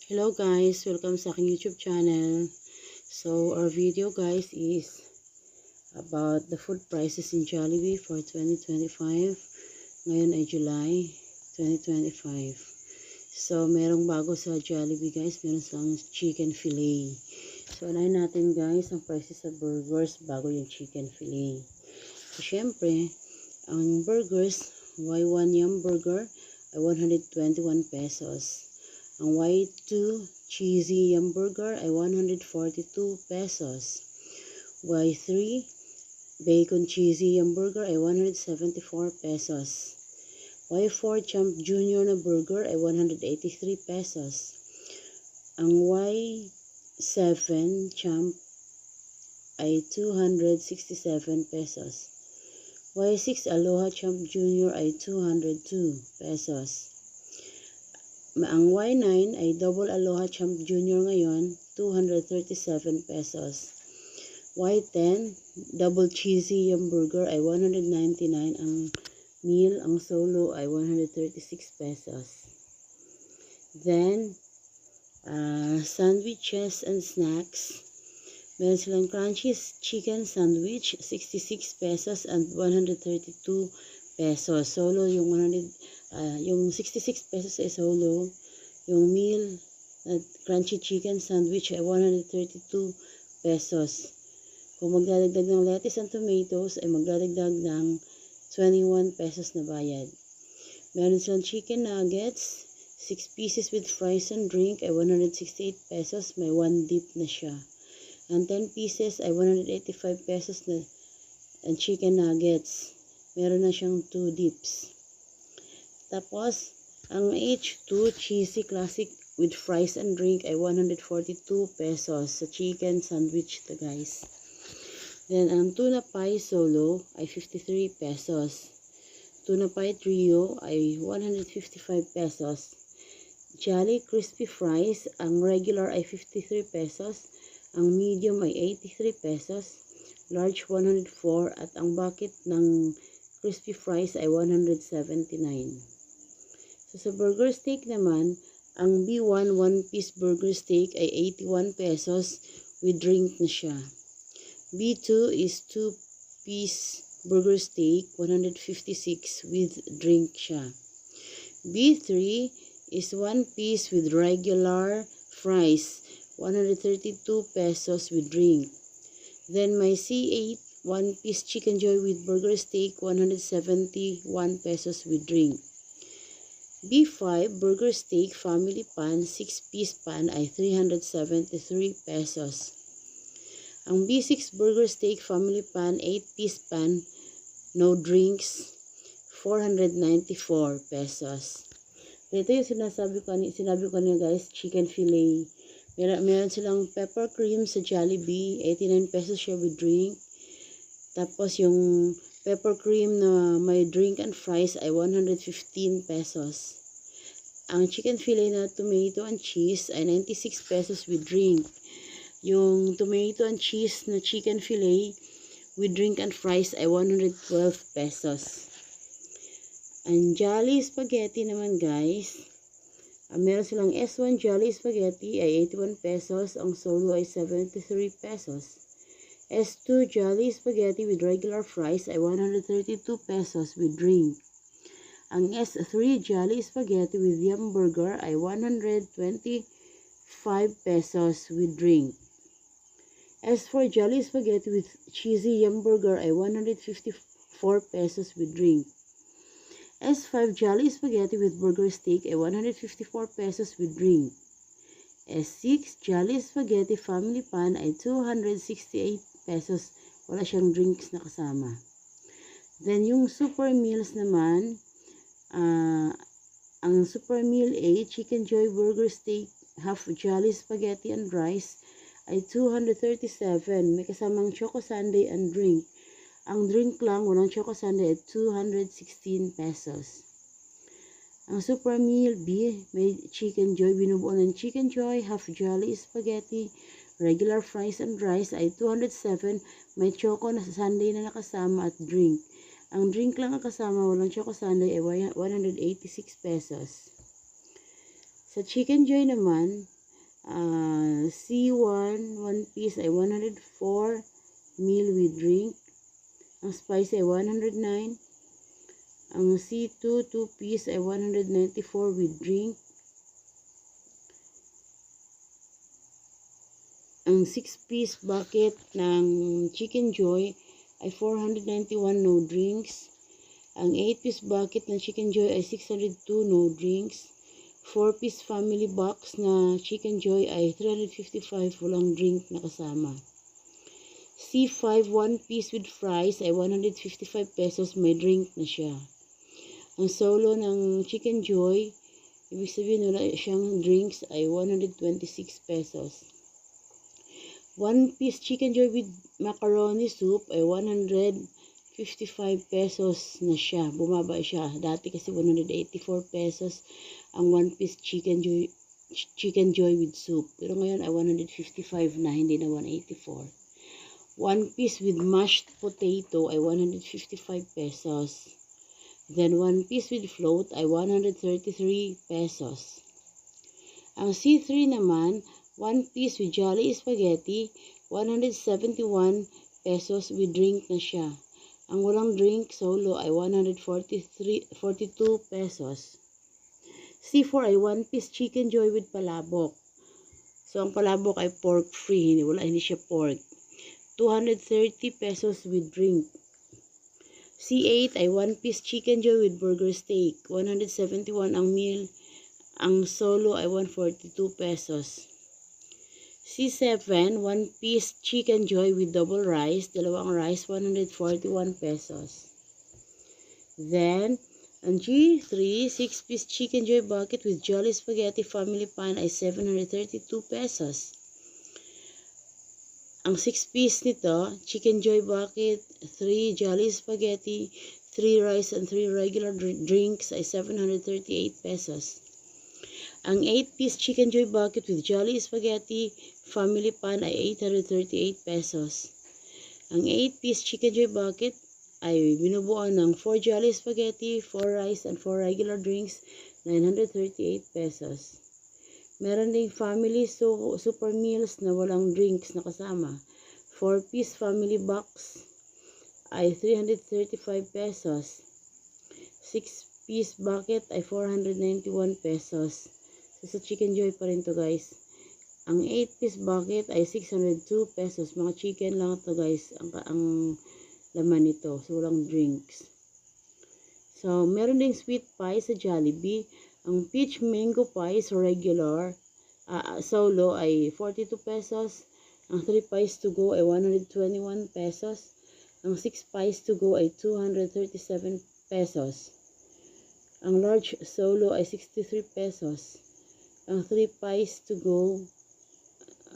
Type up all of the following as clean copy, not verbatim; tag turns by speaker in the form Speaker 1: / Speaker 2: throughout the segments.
Speaker 1: Hello guys, welcome sa aking YouTube channel. So our video guys is about the food prices in Jollibee for 2025. Ngayon ay July 2025. So merong bago sa Jollibee guys, meron silang chicken fillet. So unahin natin guys ang prices sa burgers bago yung chicken fillet. So syempre, ang burgers, Y1 Yum Burger ay 121 pesos. Ang Y2 Cheesy Yum Burger ay 142 pesos. Y3 Bacon Cheesy Yum Burger ay 174 pesos. Y4 Champ Junior na Burger ay 183 pesos. Ang Y7 Champ ay 267 pesos. Y6 Aloha Champ Junior ay 202 pesos. Ang Y9 ay Double Aloha Champ Junior ngayon, 237 pesos. Y10 Double Cheesy Yum Burger ay 199 ang meal. Ang solo ay 136 pesos. Then, sandwiches and snacks. Meron silang crunchy chicken sandwich, 66 pesos and 132 pesos. Solo yung yung 66 pesos ay solo. Yung meal at crunchy chicken sandwich ay 132 pesos. Kung magdadagdag ng lettuce and tomatoes ay magdadagdag ng 21 pesos na bayad. Meron silang chicken nuggets, 6 pieces with fries and drink ay 168 pesos. May 1 dip na siya. Ang 10 pieces ay 185 pesos na ang chicken nuggets. Meron na siyang 2 dips. Tapos, ang H2 Cheesy Classic with fries and drink ay 142 pesos sa chicken sandwich to guys. Then, ang tuna pie solo ay 53 pesos. Tuna pie trio ay 155 pesos. Jolly Crispy Fries, ang regular ay 53 pesos. Ang medium ay 83 pesos. Large 104 at ang bucket ng crispy fries ay 179. So sa burger steak naman, ang B1 1-piece burger steak ay 81 pesos with drink na siya. B2 is 2-piece burger steak, 156 with drink siya. B3 is 1 piece with regular fries, 132 pesos with drink. Then may C8 1-piece chicken joy with burger steak, 171 pesos with drink. B5 burger steak family pan 6-piece pan ay 373 pesos. Ang B6 burger steak family pan 8-piece pan no drinks 494 pesos. Ito yung sinabi ko kanina guys, chicken fillet. Meron silang pepper cream sa Jollibee, 89 pesos siya with drink. Tapos yung pepper cream na may drink and fries ay 115 pesos. Ang chicken fillet na tomato and cheese ay 96 pesos with drink. Yung tomato and cheese na chicken fillet with drink and fries ay 112 pesos. Ang Jolly Spaghetti naman guys, meron silang S1 Jolly Spaghetti ay 81 pesos. Ang solo ay 73 pesos. S2 Jolly Spaghetti with regular fries ay 132 pesos with drink. Ang S3 Jolly Spaghetti with Yum Burger ay 125 pesos with drink. S4 Jolly Spaghetti with Cheesy Yum Burger ay 154 pesos with drink. S5 Jolly Spaghetti with Burger Steak ay 154 pesos with drink. S6 Jolly Spaghetti Family Pan ay 268 pesos. Wala siyang drinks na kasama. Then yung Super Meals naman, ang Super Meal A, Chicken Joy Burger Steak, half Jolly Spaghetti and Rice ay 237. May kasamang Choco Sundae and drink. Ang drink lang, walang Choco Sundae at 216 pesos. Ang Super Meal B, may Chicken Joy, binubuo ng Chicken Joy, half Jolly Spaghetti, regular fries and rice ay 207. May Choco na Sundae na nakasama at drink. Ang drink lang ang kasama, walang Choco Sundae ay 186 pesos. Sa Chicken Joy naman, C1, 1 piece ay 104 ml with drink. Ang spice ay 109. Ang C2, 2 piece ay 194 with drink. Ang 6-piece bucket ng Chicken Joy ay 491 no drinks. Ang 8-piece bucket ng Chicken Joy ay 602 no drinks. 4-piece family box na Chicken Joy ay 355 walang drink na kasama. C5 1 piece with fries ay 155 pesos, may drink na siya. Ang solo ng Chicken Joy, ibig sabihin wala siyang drinks, ay 126 pesos. 1 piece Chicken Joy with macaroni soup ay 155 pesos na siya. Bumaba siya. Dati kasi 184 pesos ang 1 piece Chicken Joy with soup. Pero ngayon ay 155 na, hindi na 184. 1 piece with mashed potato ay 155 pesos. Then 1 piece with float ay 133 pesos. Ang C3 naman, 1 piece with Jolly Spaghetti, 171 pesos with drink na siya. Ang walang drink solo ay 142 pesos. C4 ay 1 piece Chicken Joy with palabok. So, ang palabok ay pork free, hindi siya pork. 230 pesos with drink. C8 ay 1 piece Chicken Joy with burger steak. 171 ang meal. Ang solo ay 142 pesos. C7, 1 piece Chicken Joy with double rice. Dalawang rice, 141 pesos. Then, ang G3, 6-piece Chicken Joy bucket with Jolly Spaghetti family pan ay 732 pesos. Ang 6-piece nito, Chicken Joy bucket, 3 Jolly Spaghetti, 3 rice and 3 regular drinks ay 738 pesos. Ang 8-piece Chicken Joy bucket with Jolly Spaghetti family pan ay 838 pesos. Ang 8-piece Chicken Joy bucket ay binubuo ng 4 Jolly Spaghetti, 4 rice and 4 regular drinks, 938 pesos. Meron ding family super meals na walang drinks na kasama. 4-piece family box ay 335 pesos. 6-piece bucket ay 491 pesos. So, sa Chicken Joy pa rin to guys. Ang 8-piece bucket ay 602 pesos. Mga chicken lang to guys. Ang laman nito. So, walang drinks. So, meron ding sweet pie sa Jollibee. Ang peach mango pie sa regular solo ay 42 pesos. Ang 3 pies to go ay 121 pesos. Ang 6 pies to go ay 237 pesos. Ang large solo ay 63 pesos. Ang 3 pies to go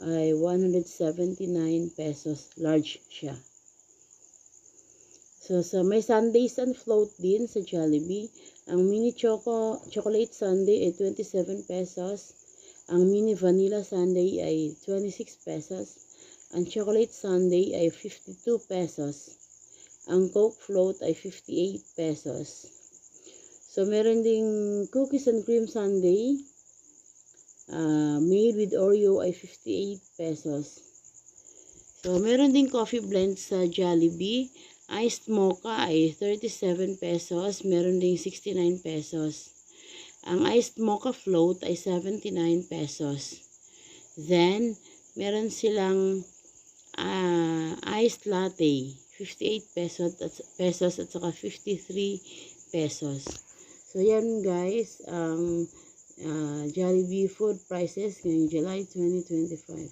Speaker 1: ay 179 pesos. Large siya. So, may sundaes and float din sa Jollibee. Ang mini chocolate sundae ay 27 pesos. Ang mini vanilla sundae ay 26 pesos. Ang chocolate sundae ay 52 pesos. Ang Coke float ay 58 pesos. So, meron ding cookies and cream sundae. Made with Oreo ay 58 pesos. So, meron ding coffee blend sa Jollibee. Iced mocha ay 37 pesos. Meron ding 69 pesos. Ang iced mocha float ay 79 pesos. Then, meron silang iced latte, 58 pesos at saka 53 pesos. So, yan guys, ang Jollibee food prices ngayong July 2025.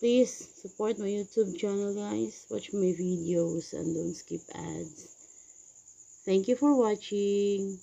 Speaker 1: Please support my YouTube channel guys. Watch my videos and don't skip ads. Thank you for watching.